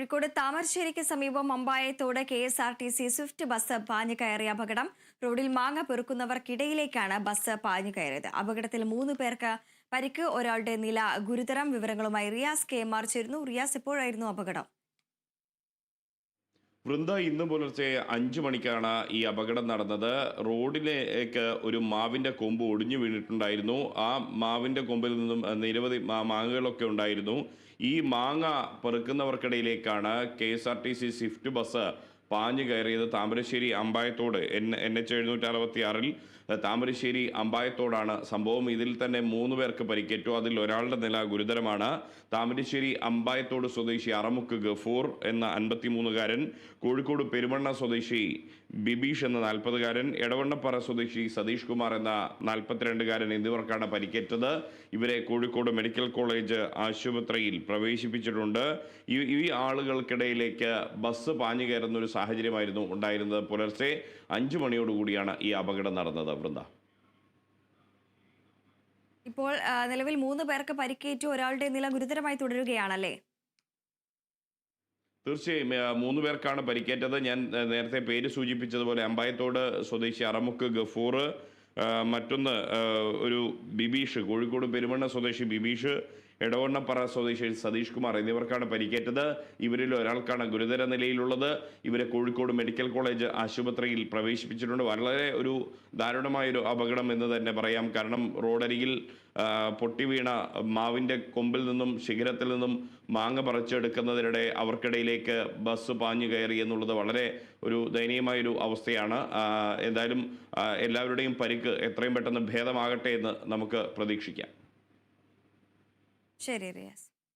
കോഴിക്കോട് താമരശ്ശേരിക്ക് സമീപം മമ്പായത്തോട് KSRTC Swift bus പാഞ്ഞു കയറിയ അപകടം. റോഡിൽ മാങ്ങ പെറുക്കുന്നവർക്കിടയിലേക്കാണ് ബസ് പാഞ്ഞു കയറിയത്. അപകടത്തിൽ 3 പേർക്ക് പരിക്ക്, ഒരാളുടെ നില ഗുരുതരം. വിവരങ്ങളുമായി റിയാസ് KMR ചേരുന്നു. റിയാസ്, എപ്പോഴായിരുന്നു അപകടം? വൃന്ദ, ഇന്ന് പുലർച്ചെ 5 മണിക്കാണ് ഈ അപകടം നടന്നത്. റോഡിലേക്ക് ഒരു മാവിന്റെ കൊമ്പ് ഒടിഞ്ഞു വീണിട്ടുണ്ടായിരുന്നു. ആ മാവിന്റെ കൊമ്പിൽ നിന്നും നിരവധി മാങ്ങകളൊക്കെ ഉണ്ടായിരുന്നു. ഈ മാങ്ങ പെറുക്കുന്നവർക്കിടയിലേക്കാണ് KSRTC സ്വിഫ്റ്റ് ബസ് പാഞ്ഞു കയറിയത്. താമരശ്ശേരി അമ്പായത്തോട് NH 766-ൽ താമരശ്ശേരി അമ്പായത്തോടാണ് സംഭവം. ഇതിൽ തന്നെ 3 പേർക്ക് പരിക്കേറ്റു. അതിൽ ഒരാളുടെ നില ഗുരുതരമാണ്. താമരശ്ശേരി അമ്പായത്തോട് സ്വദേശി അറമുക്ക് ഗഫൂർ എന്ന 53-കാരൻ, കോഴിക്കോട് പെരുമണ്ണ സ്വദേശി ബിബീഷ് എന്ന 40-കാരൻ, എടവണ്ണപ്പാറ സ്വദേശി സതീഷ് കുമാർ എന്ന 42-കാരൻ എന്നിവർക്കാണ് പരിക്കേറ്റത്. ഇവരെ കോഴിക്കോട് മെഡിക്കൽ കോളേജ് ആശുപത്രിയിൽ പ്രവേശിപ്പിച്ചിട്ടുണ്ട്. ഈ ആളുകൾക്കിടയിലേക്ക് ബസ് പാഞ്ഞു കയറുന്ന ഒരു സാഹചര്യമായിരുന്നു ഉണ്ടായിരുന്നത്. പുലർച്ചെ 5 മണിയോടുകൂടിയാണ് ഈ അപകടം നടന്നത്. വൃന്ദ, ഇപ്പോൾ നിലവിൽ 3 പേർക്ക് പരിക്കേറ്റു, ഒരാളുടെ നില ഗുരുതരമായി തുടരുകയാണല്ലേ? തീർച്ചയായും 3 പേർക്കാണ് പരിക്കേറ്റത്. ഞാൻ നേരത്തെ പേര് സൂചിപ്പിച്ചതുപോലെ അമ്പായത്തോട് സ്വദേശി അറമുക്ക് ഗഫൂർ, മറ്റൊന്ന് ഒരു ബിബീഷ്, കോഴിക്കോട് പെരുമണ്ണ സ്വദേശി ബിബീഷ്, എടവണ്ണപ്പാറ സ്വദേശി സതീഷ് കുമാർ എന്നിവർക്കാണ് പരിക്കേറ്റത്. ഇവരിൽ ഒരാൾക്കാണ് ഗുരുതര നിലയിലുള്ളത്. ഇവരെ കോഴിക്കോട് മെഡിക്കൽ കോളേജ് ആശുപത്രിയിൽ പ്രവേശിപ്പിച്ചിട്ടുണ്ട്. വളരെ ഒരു ദാരുണമായൊരു അപകടം എന്ന് തന്നെ പറയാം. കാരണം റോഡരികിൽ പൊട്ടി വീണ മാവിൻ്റെ കൊമ്പിൽ നിന്നും ശിഖരത്തിൽ നിന്നും മാങ്ങ പറിച്ചെടുക്കുന്നതിനിടെ അവർക്കിടയിലേക്ക് ബസ് പാഞ്ഞു കയറി എന്നുള്ളത് വളരെ ഒരു ദയനീയമായൊരു അവസ്ഥയാണ്. എന്തായാലും എല്ലാവരുടെയും പരിക്ക് എത്രയും പെട്ടെന്ന് ഭേദമാകട്ടെ എന്ന് നമുക്ക് പ്രതീക്ഷിക്കാം. ശരി റിയാസ്.